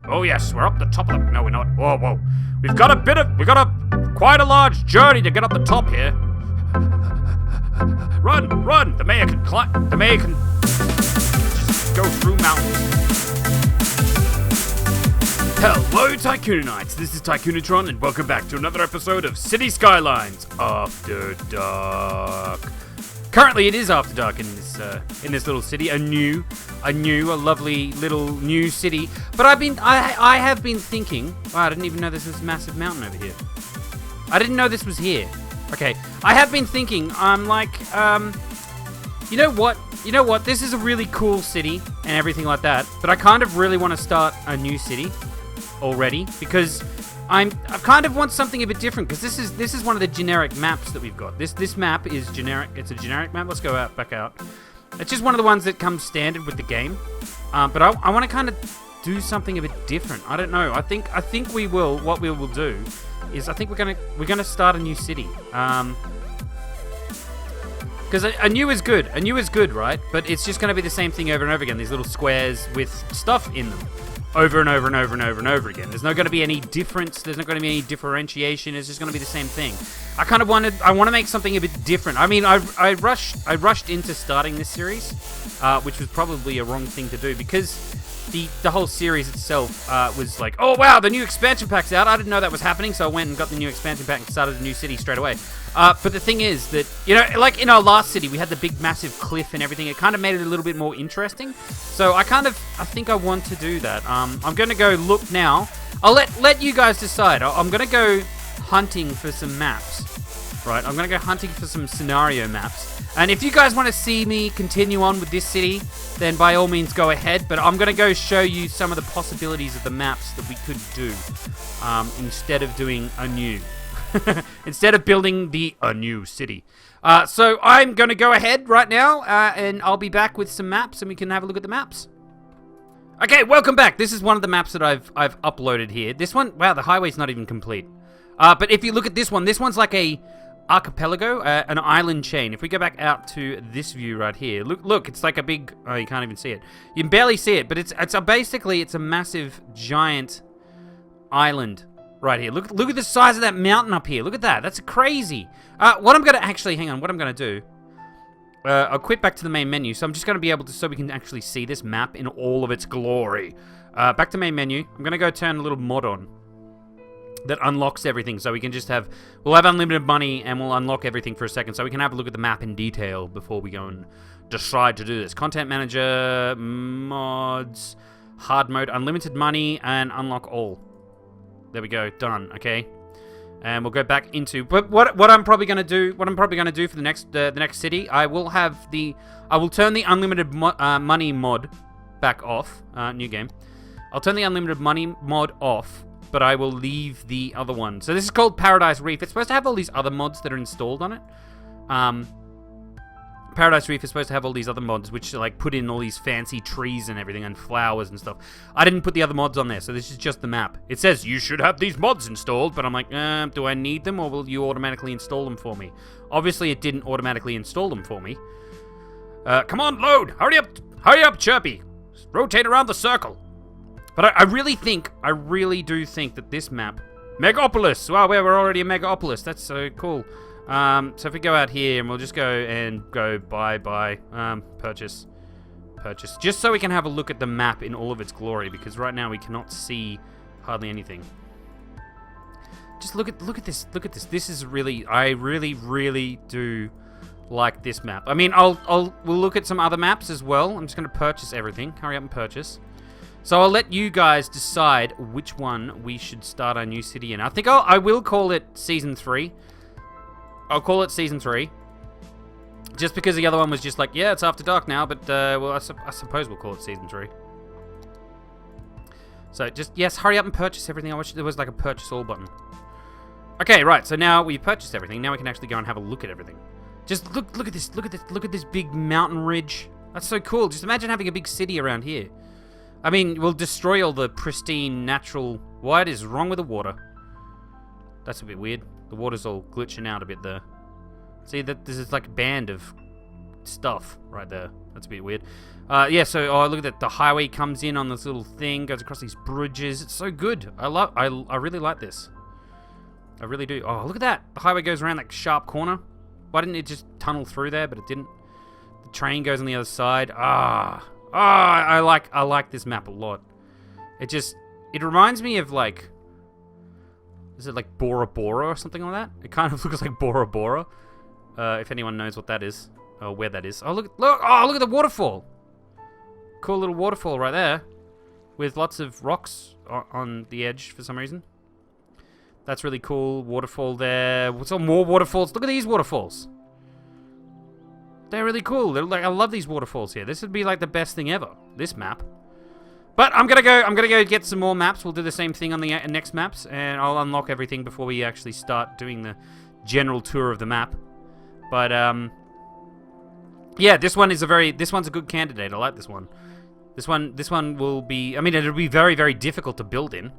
Oh yes, we're up the top of the... No, we're not. Whoa, whoa. We've got quite a large journey to get up the top here. Run, run! The mayor can just go through mountains. Hello, Tycoon-ites. This is Tycoon-A-Tron, and welcome back to another episode of City Skylines After Dark. Currently, it is after dark in this little city. A lovely little new city. But I have been thinking. Wow, I didn't even know this was a massive mountain over here. I didn't know this was here. Okay, I have been thinking. I'm like, you know what? This is a really cool city and everything like that. But I kind of really want to start a new city already because I kind of want something a bit different because this is one of the generic maps that we've got. This map is generic. It's a generic map. Let's go back out. It's just one of the ones that comes standard with the game. But I want to kind of do something a bit different. I don't know. I think we will. What we will do is I think we're gonna start a new city. Because a new is good. A new is good, right? But it's just gonna be the same thing over and over again. These little squares with stuff in them. Over and over and over and over and over again. There's not going to be any difference. There's not going to be any differentiation. It's just going to be the same thing. I want to make something a bit different. I mean, I rushed into starting this series, which was probably a wrong thing to do because the whole series itself was like, oh wow, the new expansion pack's out. I didn't know that was happening, so I went and got the new expansion pack and started a new city straight away. But the thing is that, like in our last city, we had the big massive cliff and everything. It kind of made it a little bit more interesting. So I think I want to do that. I'm going to go look now. I'll let you guys decide. I'm going to go hunting for some maps. Right, I'm going to go hunting for some scenario maps. And if you guys want to see me continue on with this city, then by all means go ahead. But I'm going to go show you some of the possibilities of the maps that we could do instead of doing a new. Instead of building a new city. So I'm going to go ahead right now, and I'll be back with some maps, and we can have a look at the maps. Okay, welcome back. This is one of the maps that I've uploaded here. This one, wow, the highway's not even complete. But if you look at this one's like a archipelago, an island chain. If we go back out to this view right here, look, it's like a big. Oh, you can't even see it. You can barely see it, but it's basically a massive, giant island. Right here. Look at the size of that mountain up here. Look at that. That's crazy. What I'm going to do, I'll quit back to the main menu. So I'm just going to be able to, so we can actually see this map in all of its glory. Back to main menu. I'm going to go turn a little mod on that unlocks everything. So we can just we'll have unlimited money and we'll unlock everything for a second. So we can have a look at the map in detail before we go and decide to do this. Content manager, mods, hard mode, unlimited money, and unlock all. There we go, done. Okay, and we'll go back into. But what I'm probably gonna do for the next city, I will turn the unlimited money mod back off. New game. I'll turn the unlimited money mod off, but I will leave the other one. So this is called Paradise Reef. It's supposed to have all these other mods that are installed on it. Paradise Reef is supposed to have all these other mods, which like put in all these fancy trees and everything and flowers and stuff. I didn't put the other mods on there, so this is just the map. It says you should have these mods installed, but I'm like, do I need them or will you automatically install them for me? Obviously, it didn't automatically install them for me. Come on, load! Hurry up, Chirpy! Rotate around the circle. But I really do think that this map, Megapolis. Wow, we're already a Megapolis. That's so cool. So if we go out here and we'll just go buy, purchase, just so we can have a look at the map in all of its glory, because right now we cannot see hardly anything. Just look at this. This is really, I really do like this map. I mean, we'll look at some other maps as well. I'm just going to purchase everything. Hurry up and purchase. So I'll let you guys decide which one we should start our new city in. I think I will call it Season 3. I'll call it Season 3. Just because the other one was just like, yeah, it's after dark now, but, well, I suppose we'll call it Season 3. So, yes, hurry up and purchase everything. I wish there was, like, a purchase all button. Okay, right, so now we purchased everything. Now we can actually go and have a look at everything. Just look at this. Look at this big mountain ridge. That's so cool. Just imagine having a big city around here. I mean, we'll destroy all the pristine, natural... What is wrong with the water? That's a bit weird. The water's all glitching out a bit there. See, this is like a band of stuff right there. That's a bit weird. Yeah, so look at that. The highway comes in on this little thing, goes across these bridges. It's so good. I really like this. I really do. Oh, look at that. The highway goes around that sharp corner. Why didn't it just tunnel through there? But it didn't. The train goes on the other side. I like this map a lot. It reminds me of like, is it like Bora Bora or something like that? It kind of looks like Bora Bora. If anyone knows what that is, or where that is. Oh, look at the waterfall. Cool little waterfall right there, with lots of rocks on the edge for some reason. That's really cool. Waterfall there. What's some more waterfalls? Look at these waterfalls. They're really cool. I love these waterfalls here. This would be like the best thing ever. This map. But I'm gonna go get some more maps. We'll do the same thing on the next maps, and I'll unlock everything before we actually start doing the general tour of the map. But yeah, this one's a good candidate. I like this one. This one will be. I mean, it'll be very, very difficult to build in.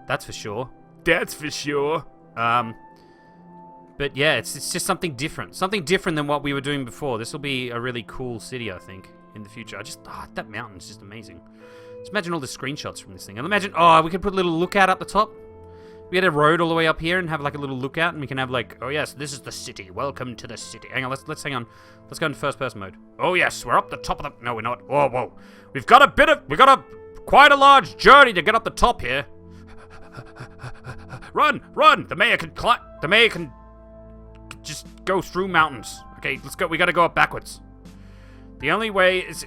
That's for sure. That's for sure. But yeah, it's just something different. Something different than what we were doing before. This will be a really cool city, I think, in the future. That mountain's just amazing. Just imagine all the screenshots from this thing. And imagine, we could put a little lookout up the top. We had a road all the way up here and have like a little lookout, and we can have like, oh yes, this is the city. Welcome to the city. Hang on, let's hang on. Let's go into first person mode. Oh yes, we're up the top of the. No, we're not. Oh whoa, we've got quite a large journey to get up the top here. Run! The mayor can climb. The mayor can just go through mountains. Okay, let's go. We gotta go up backwards. The only way is.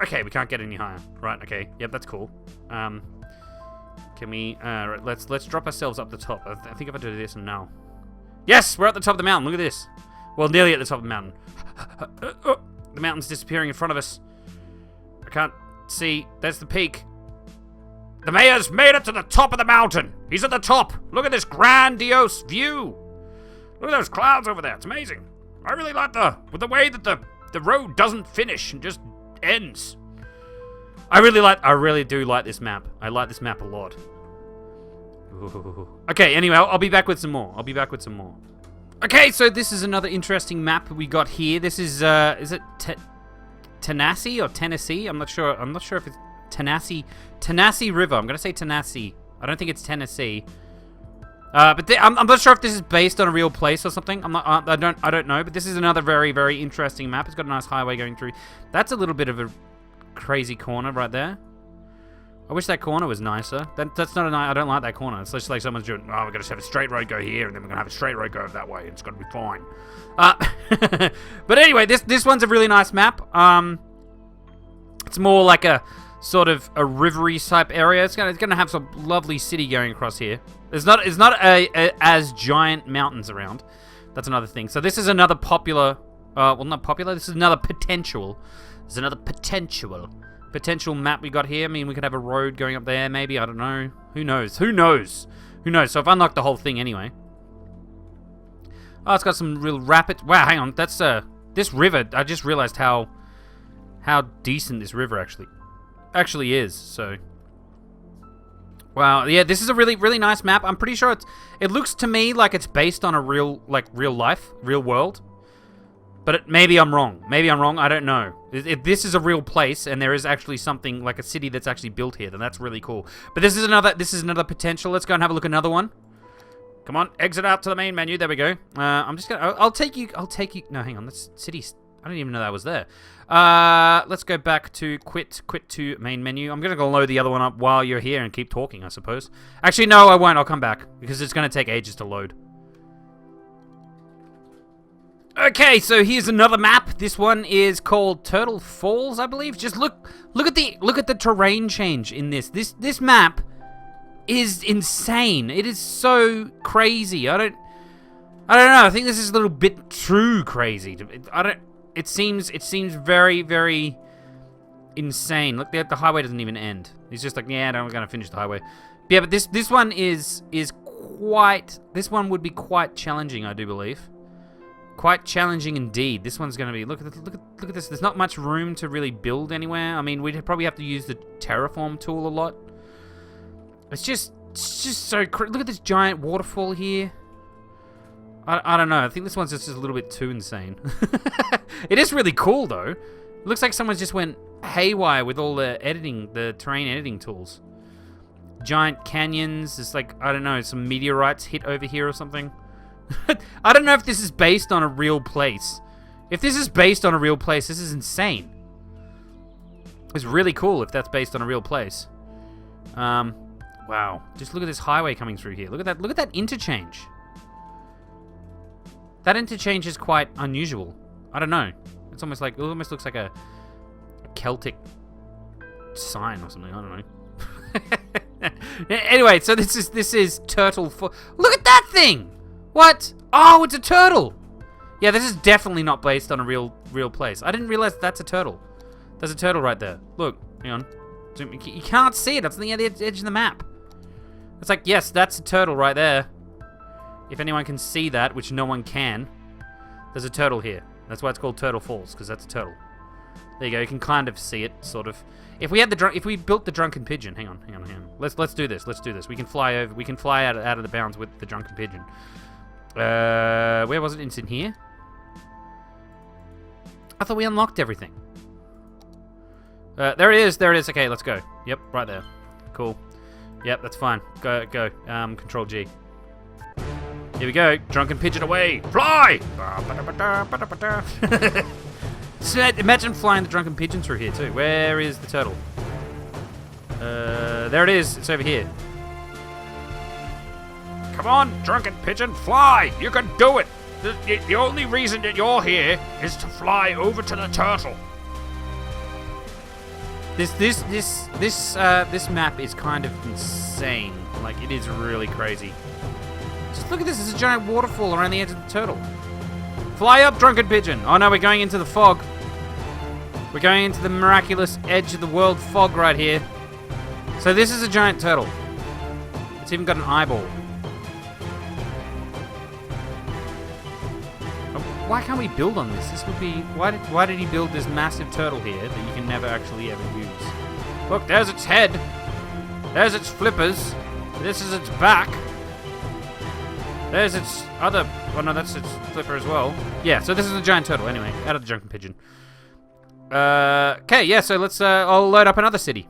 Okay, we can't get any higher. Right. Okay. Yep, that's cool. Can we? Right, let's drop ourselves up the top. I think if I do this and now. Yes, we're at the top of the mountain. Look at this. Well, nearly at the top of the mountain. The mountain's disappearing in front of us. I can't see. There's the peak. The mayor's made it to the top of the mountain. He's at the top. Look at this grandiose view. Look at those clouds over there. It's amazing. I really like the way that the road doesn't finish and just ends. I really do like this map. I like this map a lot. Ooh. Okay, anyway, I'll be back with some more. Okay, so this is another interesting map we got here. This is it Tennessee or Tennessee? I'm not sure if it's Tennessee River. I'm gonna say Tennessee. I don't think it's Tennessee. But I'm not sure if this is based on a real place or something. I don't know. But this is another very, very interesting map. It's got a nice highway going through. That's a little bit of a crazy corner right there. I wish that corner was nicer. That's not a nice. I don't like that corner. It's just like someone's doing. Oh, we're gonna just have a straight road go here, and then we're gonna have a straight road go that way. And it's gonna be fine. But anyway, this one's a really nice map. It's more like a sort of a rivery type area. It's gonna have some lovely city going across here. It's not as giant mountains around. That's another thing. So this is another popular. Well, not popular. This is another potential. There's another potential map we got here. I mean, we could have a road going up there, maybe. I don't know. Who knows? So I've unlocked the whole thing anyway. Oh, it's got some real rapid. Wow, hang on. That's this river. I just realized how decent this river actually is. So, wow, yeah, this is a really, really nice map. I'm pretty sure it looks to me like it's based on a real world. But maybe I'm wrong. I don't know. If this is a real place and there is actually something like a city that's actually built here, then that's really cool. But this is another potential. Let's go and have a look at another one. Come on, exit out to the main menu. There we go. I'll take you. No, hang on. That's cities. I didn't even know that was there. Let's go back to quit to main menu. I'm gonna go load the other one up while you're here and keep talking, I suppose. Actually, no, I won't. I'll come back because it's gonna take ages to load. Okay, so here's another map. This one is called Turtle Falls, I believe. Just look at the terrain change in this. This map is insane. It is so crazy. I don't know. I think this is a little bit too crazy. It seems very, very insane. Look, the highway doesn't even end. He's just like, yeah, I'm gonna finish the highway. But yeah, but this one is quite. This one would be quite challenging, I do believe. Quite challenging indeed. This one's going to be... Look at this. There's not much room to really build anywhere. I mean, we'd probably have to use the terraform tool a lot. It's just so... Look at this giant waterfall here. I don't know. I think this one's just a little bit too insane. It is really cool, though. It looks like someone just went haywire with all the editing, the terrain editing tools. Giant canyons. It's like, I don't know, some meteorites hit over here or something. I don't know if this is based on a real place. If this is based on a real place, this is insane. It's really cool if that's based on a real place. Wow. Just look at this highway coming through here. Look at that. Look at that interchange. That interchange is quite unusual. I don't know. It's almost like, it almost looks like a Celtic sign or something. I don't know. Anyway, so this is turtle. Look at that thing. What? Oh, it's a turtle. Yeah, this is definitely not based on a real place. I didn't realize that's a turtle. There's a turtle right there. Look, hang on. You can't see it. It's on the edge of the map. It's like, yes, that's a turtle right there. If anyone can see that, which no one can, there's a turtle here. That's why it's called Turtle Falls, because that's a turtle. There you go. You can kind of see it, sort of. If we built the Drunken Pigeon, hang on. Let's do this. Let's do this. We can fly over. We can fly out of the bounds with the Drunken Pigeon. Where was it? It's in here. I thought we unlocked everything. There it is. There it is. Okay, let's go. Yep, right there. Cool. Yep, that's fine. Go. Control G. Here we go. Drunken Pigeon away. Fly! So imagine flying the Drunken Pigeon through here too. Where is the turtle? There it is. It's over here. Come on, Drunken Pigeon, fly! You can do it! The only reason that you're here is to fly over to the turtle. This map is kind of insane. Like, it is really crazy. Just look at this. There's a giant waterfall around the edge of the turtle. Fly up, Drunken Pigeon. Oh no, we're going into the fog. We're going into the miraculous edge of the world fog right here. So this is a giant turtle. It's even got an eyeball. Why can't we build on this? This would be... Why did he build this massive turtle here that you can never actually ever use? Look, there's its head. There's its flippers. This is its back. There's its other... Oh no, that's its flipper as well. Yeah, so this is a giant turtle. Anyway, out of the Drunken Pigeon. Okay, yeah, so let's... I'll load up another city.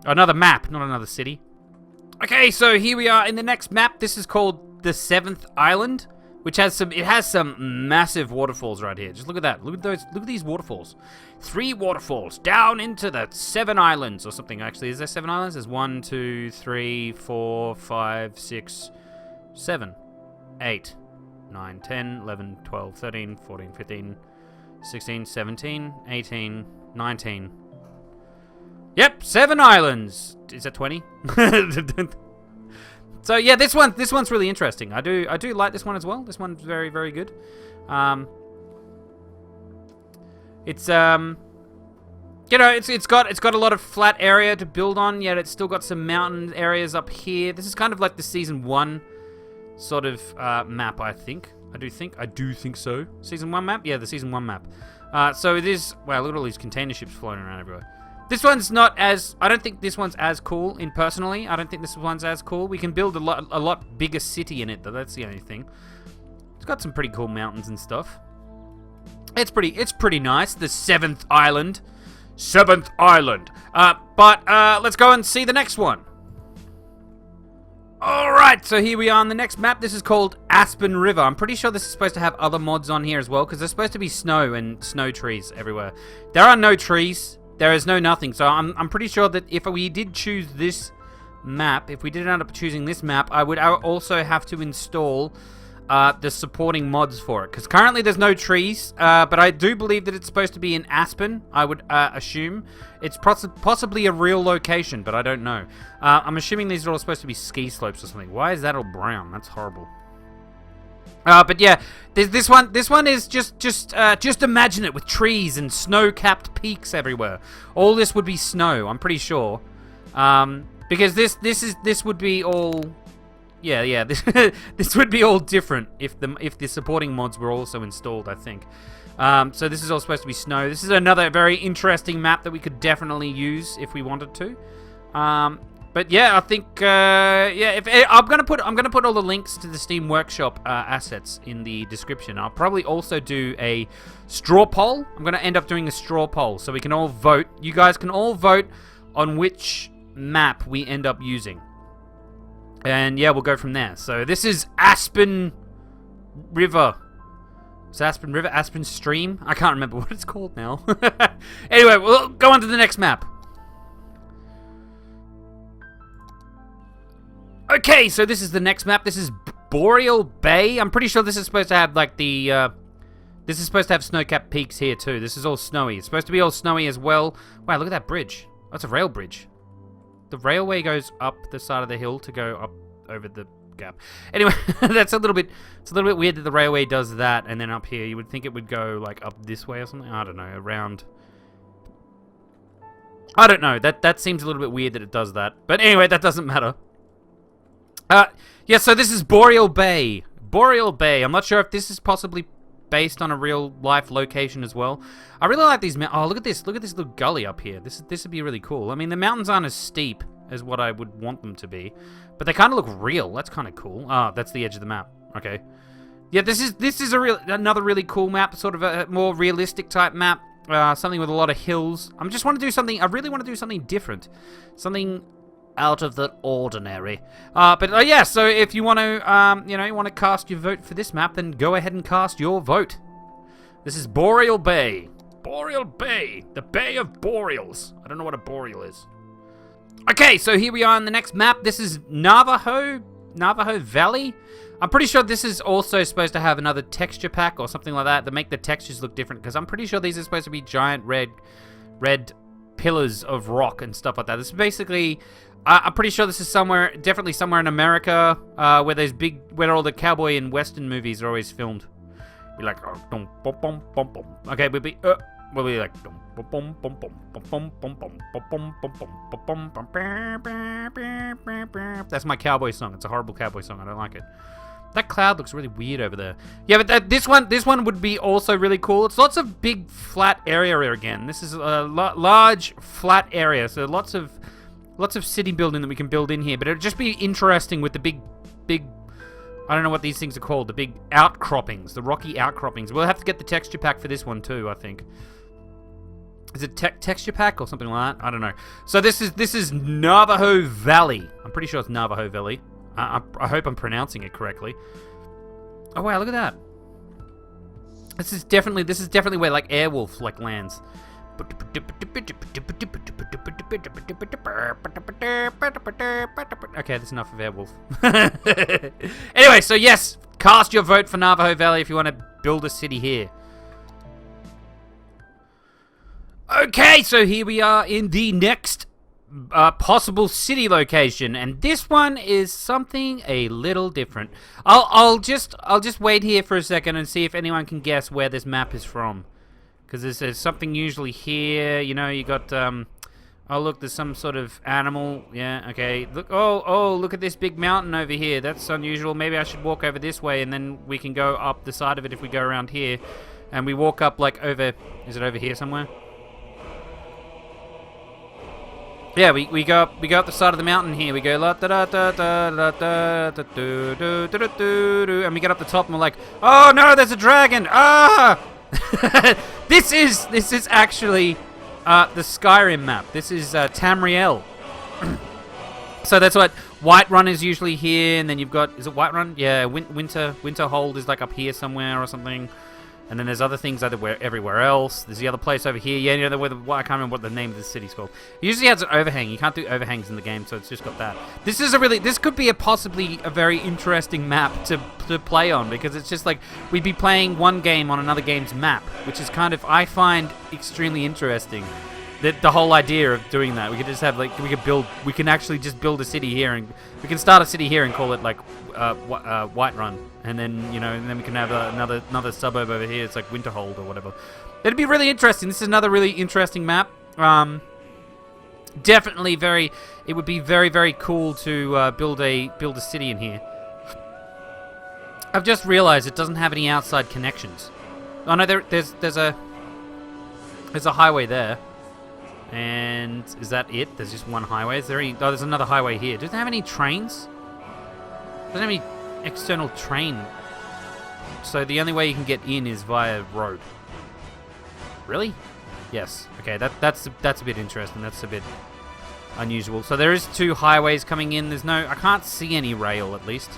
Another map, not another city. Okay, so here we are in the next map. This is called the 7th Island. Which has some massive waterfalls right here. Just look at that. Look at these waterfalls. 3 waterfalls down into the 7 islands or something. Actually, is there 7 islands? There's 1, 2, 3, 4, 5, 6, 7, 8, 9, 10, 11, 12, 13, 14, 15, 16, 17, 18, 19. Yep, 7 islands. Is that 20? So yeah, this one's really interesting. I do like this one as well. This one's very, very good. It's you know, it's got a lot of flat area to build on, yet it's still got some mountain areas up here. This is kind of like the season 1 sort of map, I think. I do think so. Season 1 map? Yeah, the season 1 map. So it is. Wow, look at all these container ships floating around everywhere. This one's not as... I don't think this one's as cool, personally. I don't think this one's as cool. We can build a lot bigger city in it, though. That's the only thing. It's got some pretty cool mountains and stuff. It's pretty nice. The 7th Island. 7th Island. But let's go and see the next one. Alright, so here we are on the next map. This is called Aspen River. I'm pretty sure this is supposed to have other mods on here as well, because there's supposed to be snow and snow trees everywhere. There are no trees. There is no nothing, so I'm pretty sure that if we did choose this map, if we did end up choosing this map, I would also have to install the supporting mods for it, because currently there's no trees, but I do believe that it's supposed to be in Aspen, I would assume. It's possibly a real location, but I don't know. I'm assuming these are all supposed to be ski slopes or something. Why is that all brown? That's horrible. But yeah, this one is just imagine it with trees and snow-capped peaks everywhere. All this would be snow, I'm pretty sure. Because this would be all, yeah, this would be all different if the supporting mods were also installed, I think. So this is all supposed to be snow. This is another very interesting map that we could definitely use if we wanted to. But yeah, I think yeah. I'm gonna put all the links to the Steam Workshop assets in the description. I'll probably also do a straw poll. I'm gonna end up doing a straw poll so we can all vote. You guys can all vote on which map we end up using, and yeah, we'll go from there. So this is Aspen River. It's Aspen River, Aspen Stream. I can't remember what it's called now. Anyway, we'll go on to the next map. Okay, so this is the next map. This is Boreal Bay. I'm pretty sure this is supposed to have, like, the, this is supposed to have snow-capped peaks here, too. This is all snowy. It's supposed to be all snowy as well. Wow, look at that bridge. That's a rail bridge. The railway goes up the side of the hill to go up over the gap. Anyway, it's a little bit weird that the railway does that, and then up here, you would think it would go, like, up this way or something. I don't know, around... I don't know. That seems a little bit weird that it does that. But anyway, that doesn't matter. Yeah, so this is Boreal Bay. Boreal Bay. I'm not sure if this is possibly based on a real-life location as well. I really like these oh, look at this. Look at this little gully up here. This would be really cool. I mean, the mountains aren't as steep as what I would want them to be, but they kind of look real. That's kind of cool. Ah, that's the edge of the map. Okay. Yeah, this is another really cool map, sort of a more realistic type map. Something with a lot of hills. I just want to do something. I really want to do something different. Something out of the ordinary. But yeah, so if you want to, you know, you want to cast your vote for this map, then go ahead and cast your vote. This is Boreal Bay. Boreal Bay. The Bay of Boreals. I don't know what a boreal is. Okay, so here we are on the next map. This is Navajo Valley. I'm pretty sure this is also supposed to have another texture pack or something like that make the textures look different, because I'm pretty sure these are supposed to be giant red pillars of rock and stuff like that. This is basically... I'm pretty sure this is definitely somewhere in America, where all the cowboy and western movies are always filmed. Be like, oh, dum, bum, bum, bum, bum. Okay, we'll be like, dum, bum, bum, bum, bum, bum, bum, bum, bum, bum, bum, bum. That's my cowboy song. It's a horrible cowboy song. I don't like it. That cloud looks really weird over there. Yeah, but this one would be also really cool. It's lots of big flat area again. This is a large flat area, so lots of city building that we can build in here, but it'd just be interesting with the big, I don't know what these things are called, the big outcroppings, the rocky outcroppings. We'll have to get the texture pack for this one too, I think. Is it texture pack or something like that? I don't know. So this is Navajo Valley. I'm pretty sure it's Navajo Valley. I hope I'm pronouncing it correctly. Oh wow, look at that. This is definitely where like Airwolf like lands. Okay, that's enough of Airwolf. Anyway, so yes, cast your vote for Navajo Valley if you want to build a city here. Okay, so here we are in the next possible city location, and this one is something a little different. I'll just wait here for a second and see if anyone can guess where this map is from. Because there's something usually here, you know, you got, oh look, there's some sort of animal, yeah, okay, look, oh, look at this big mountain over here, that's unusual, maybe I should walk over this way, and then we can go up the side of it if we go around here, and we walk up, like, over, is it over here somewhere? Yeah, we go up the side of the mountain here, we go, la da da da da da da da do do do do do, and we get up the top and we're like, oh no, there's a dragon, ah! This is actually the Skyrim map. This is Tamriel. So that's what Whiterun is usually here, and then you've got, is it Whiterun? Yeah, Winterhold is like up here somewhere or something. And then there's other things everywhere else. There's the other place over here. Yeah, you know, I can't remember what the name of the city's called. It usually has an overhang. You can't do overhangs in the game, so it's just got that. This could be possibly a very interesting map to play on, because it's just like we'd be playing one game on another game's map, which is kind of, I find, extremely interesting. The whole idea of doing that, we could just have like we can actually just build a city here, and we can start a city here and call it like Whiterun, and then we can have another suburb over here. It's like Winterhold or whatever. It'd be really interesting. This is another really interesting map. Definitely it would be very, very cool to build a city in here. I've just realized it doesn't have any outside connections. Oh no, there's a highway there. And is that it? There's just one highway. Is there any... Oh, there's another highway here. Does it have any trains? Doesn't have any external train. So the only way you can get in is via road. Really? Yes. Okay, that's a bit interesting. That's a bit unusual. So there is 2 highways coming in. There's no... I can't see any rail, at least.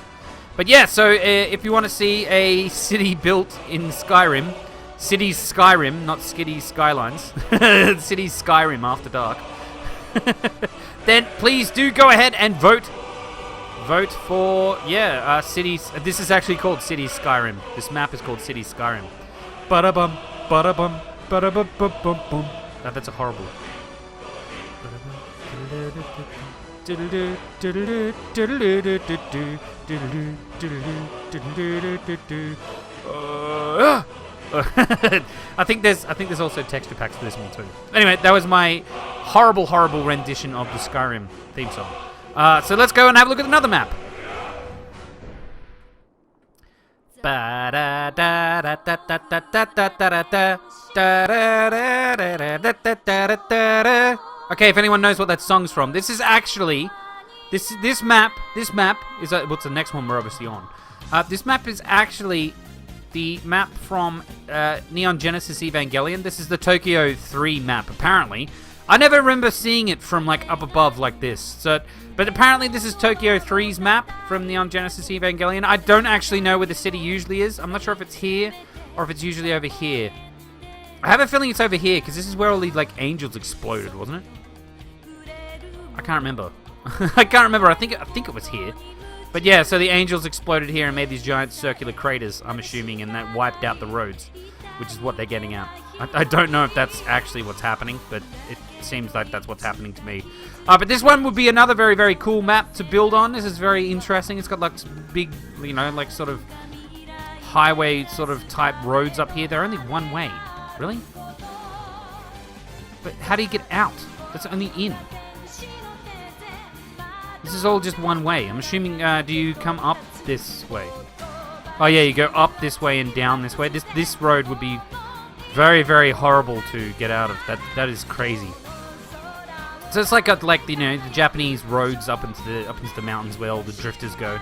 But yeah, so if you want to see a city built in Skyrim... Cities Skyrim, not Skiddy Skylines. Cities Skyrim after dark. Then please do go ahead and vote. Vote for, cities. This is actually called Cities Skyrim. This map is called Cities Skyrim. Ba-da-bum, ba-da-bum, ba-da-bum-bum-bum-bum. That's a horrible. I think there's also texture packs for this one too. Anyway, that was my horrible rendition of the Skyrim theme song. So let's go and have a look at another map. Okay, if anyone knows what that song's from, this is actually this map is what's the next one we're obviously on. This map is actually the map from Neon Genesis Evangelion. This is the Tokyo 3 map, apparently. I never remember seeing it from, like, up above like this. So, but apparently this is Tokyo 3's map from Neon Genesis Evangelion. I don't actually know where the city usually is. I'm not sure if it's here or if it's usually over here. I have a feeling it's over here, because this is where all the, like, angels exploded, wasn't it? I can't remember. I can't remember. I think it was here. But yeah, so the angels exploded here and made these giant circular craters, I'm assuming, and that wiped out the roads, which is what they're getting at. I don't know if that's actually what's happening, but it seems like that's what's happening to me. But this one would be another very, very cool map to build on. This is very interesting. It's got like big, like sort of highway sort of type roads up here. They're only one way. Really? But how do you get out? That's only in. This is all just one way. I'm assuming, do you come up this way? Oh yeah, you go up this way and down this way. This road would be very, very horrible to get out of. That is crazy. So it's like the Japanese roads up into the mountains where all the drifters go.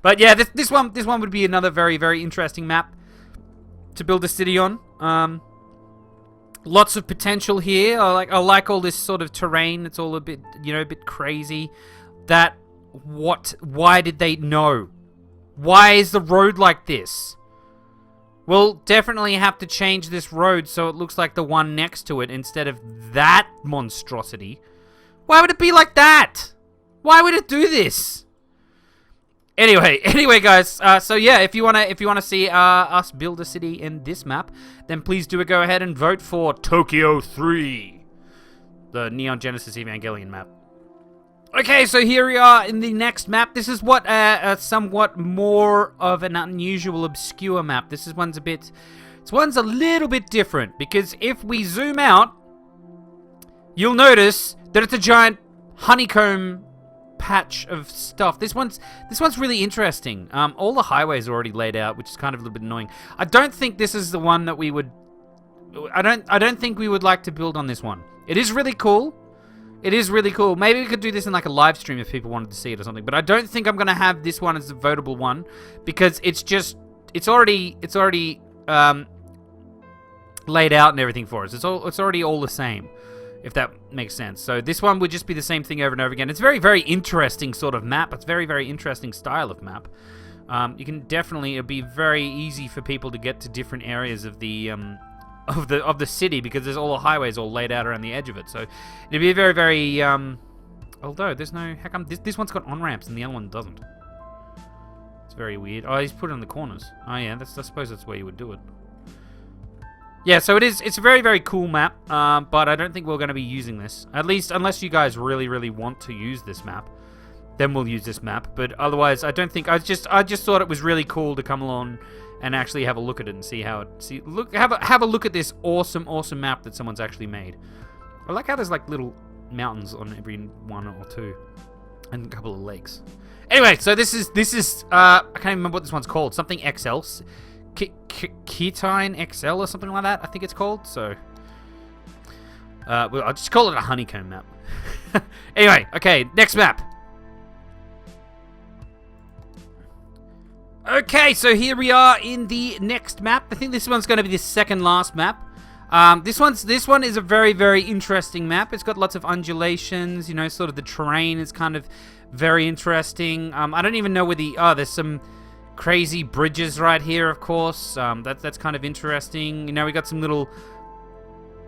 But yeah, this one would be another very, very interesting map to build a city on. Lots of potential here. I like all this sort of terrain. It's all a bit, a bit crazy. Why did they know? Why is the road like this? We'll definitely have to change this road so it looks like the one next to it instead of that monstrosity. Why would it be like that? Why would it do this? Anyway, guys. So yeah, if you wanna see us build a city in this map, then please do go ahead and vote for Tokyo 3, the Neon Genesis Evangelion map. Okay, so here we are in the next map. This is somewhat more of an unusual, obscure map. This one's a little bit different, because if we zoom out, you'll notice that it's a giant honeycomb patch of stuff. This one's really interesting. All the highways are already laid out, which is kind of a little bit annoying. I don't think this is the one that we would... I don't think we would like to build on this one. It is really cool. It is really cool. Maybe we could do this in like a live stream if people wanted to see it or something. But I don't think I'm gonna have this one as the votable one, because it's already laid out and everything for us. It's already all the same, if that makes sense. So this one would just be the same thing over and over again. It's very, very interesting sort of map. It's very, very interesting style of map. You can definitely... It'd be very easy for people to get to different areas of the city, because there's all the highways all laid out around the edge of it. So it'd be a very, very... although there's no... How come this one's got on-ramps and the other one doesn't? It's very weird. Oh, he's put it on the corners. Oh yeah, I suppose that's where you would do it. Yeah, so it's a very, very cool map, but I don't think we're going to be using this. At least, unless you guys really, really want to use this map, then we'll use this map. But otherwise, I don't think... I just thought it was really cool to come along and actually have a look at it and see how it... Have a look at this awesome, awesome map that someone's actually made. I like how there's like little mountains on every one or two, and a couple of lakes. Anyway, so this is I can't even remember what this one's called. Something XL. Ketine XL or something like that, I think it's called. So Well, I'll just call it a honeycomb map. Anyway, okay, next map. Okay, so here we are in the next map. I think this one's going to be the second last map. This one is a very, very interesting map. It's got lots of undulations, you know, sort of the terrain is kind of very interesting. I don't even know where there's some crazy bridges right here, of course. That's kind of interesting. You know, we got some little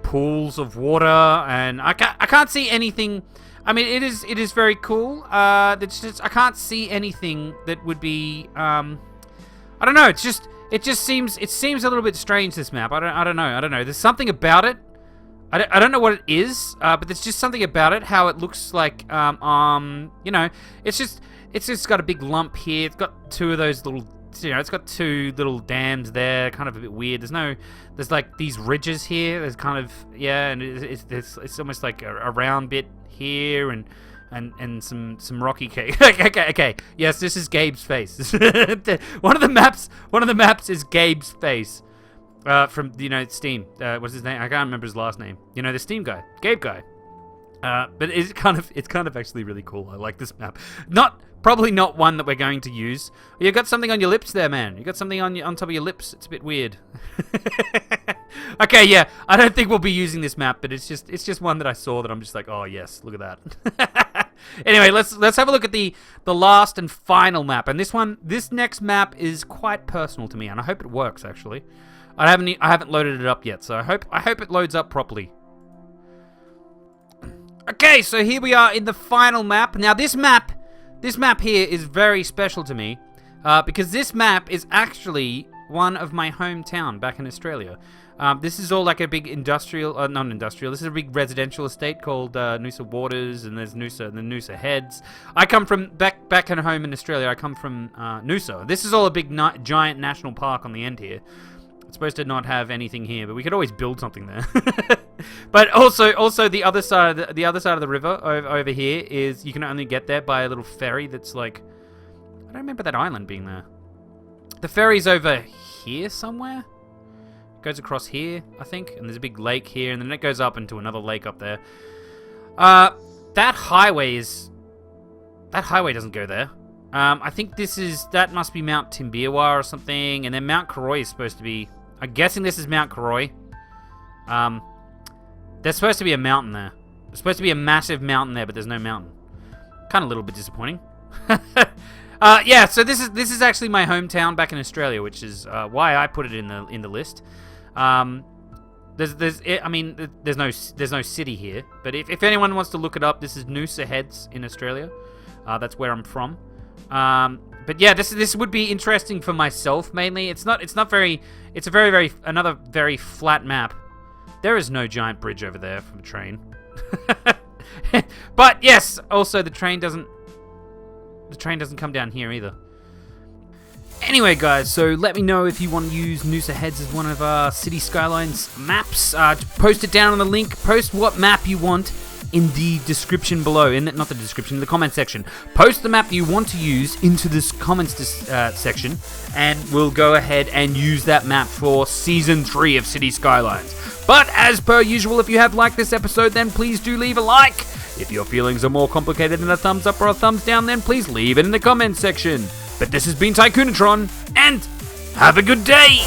pools of water, and I can't see anything. I mean, it is very cool. It's just I can't see anything that would be I don't know. It just seems a little bit strange, this map. I don't know. There's something about it. I don't know what it is, but there's just something about it. How it looks like you know, it's just got a big lump here. It's got two of those little, you know, it's got two little dams there. Kind of a bit weird. There's like these ridges here. There's kind of, yeah, and it's almost like a round bit here and some rocky cake. Okay. Yes, this is Gabe's face. One of the maps is Gabe's face. From, you know, Steam. What's his name? I can't remember his last name. You know, the Steam guy, Gabe guy. But it's kind of actually really cool. I like this map. Probably not one that we're going to use. You got something on your lips there, man. You got something on top of your lips. It's a bit weird. Okay, yeah. I don't think we'll be using this map, but it's just one that I saw that I'm just like, oh yes, look at that. Anyway, let's have a look at the last and final map. And this next map is quite personal to me, and I hope it works actually. I haven't loaded it up yet, so I hope it loads up properly. Okay, so here we are in the final map. Now this map here is very special to me, because this map is actually one of my hometown back in Australia. This is all like a big industrial, non-industrial. This is a big residential estate called Nusa Waters, and there's Nusa and the Nusa Heads. I come from back at home in Australia. I come from Nusa. This is all a big giant national park on the end here. It's supposed to not have anything here, but we could always build something there. But also the other side of the river over here is you can only get there by a little ferry that's like, I don't remember that island being there. The ferry's over here somewhere. It goes across here, I think, and there's a big lake here, and then it goes up into another lake up there. That highway doesn't go there. I think that must be Mount Timbiwa or something, and then Mount Karoi is supposed to be, I'm guessing this is Mount Karoi. There's supposed to be a mountain there. There's supposed to be a massive mountain there, but there's no mountain. Kind of a little bit disappointing. Yeah, so this is actually my hometown back in Australia, which is why I put it in the list. There's no city here, but if anyone wants to look it up, this is Nusa Heads in Australia. That's where I'm from. But yeah, this would be interesting for myself mainly. It's another very flat map. There is no giant bridge over there from a train. But yes, also the train doesn't come down here either. Anyway, guys, so let me know if you want to use Nusa Heads as one of our City Skylines maps. Post it down on the link. Post what map you want in the description below. Not the description, the comment section. Post the map you want to use into this comments section, and we'll go ahead and use that map for Season 3 of City Skylines. But as per usual, if you have liked this episode, then please do leave a like. If your feelings are more complicated than a thumbs up or a thumbs down, then please leave it in the comments section. But this has been Tycoon-A-Tron, and have a good day!